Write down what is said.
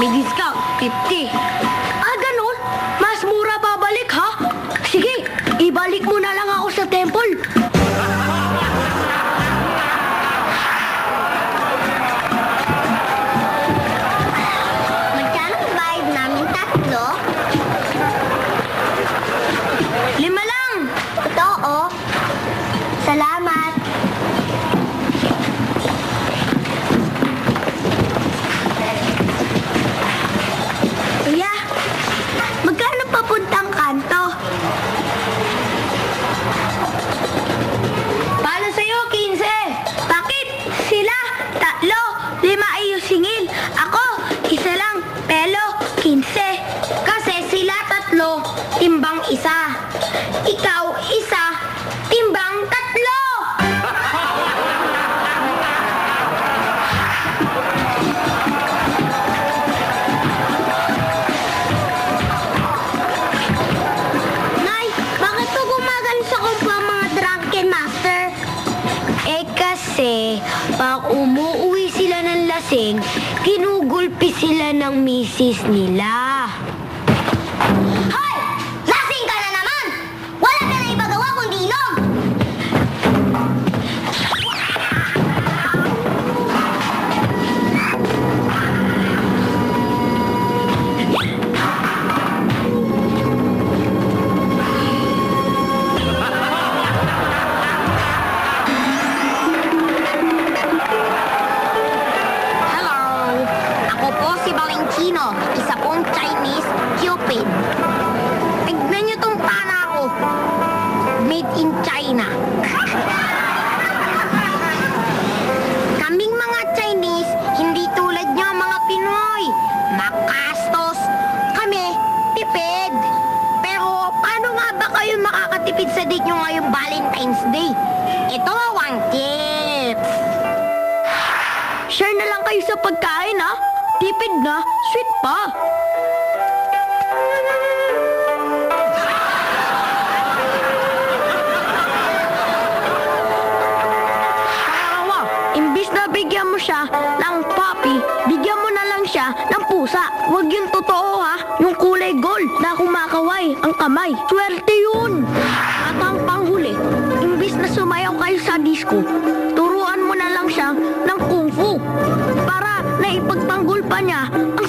May discount, 50. Ah, ganun? Mas mura babalik, ha? Sige, ibalik mo na lang ako sa temple. Magkano ang bayad namin tatlo? 5 lang. Ito, oh. Salamat. Kuya, magkano papuntang kanto? Paano sa'yo, 15? Bakit? Sila, 3, 5 ay yung singil. Ako, isa lang, pelo, 15. Kasi sila 3, timbang isa. Ikaw, isa, timbang 3. Nay, bakit po gumagano sa kumpa mga drunken master? Eh kasi, pag umuwi sila ng lasing, kinugulpi sila ng misis nila. Hoy! Lasing ka na naman! Wala ka na ibagawa kundi inom! Hello! Ako po si Valentino, isa pong Chinese Cupid. Tignan niyo tong pana ko. Made in China. Kaming mga Chinese, hindi tulad niyo mga Pinoy. Makastos. Kami, tipid. Pero paano nga ba kayo makakatipid sa date niyo ngayong Valentine's Day? Ito, 1 tips. Share na lang kayo sa pagkain, ha? Tipid na, sweet pa. Pangalawa, imbis na bigyan mo siya ng puppy, bigyan mo na lang siya ng pusa. Huwag yung totoo, ha? Yung kulay gold na kumakaway ang kamay. Swerte yun! At ang panghuli, imbis na sumayaw kayo sa disco, turuan mo na lang siya ng kung fu para naipagtanggol pa niya ang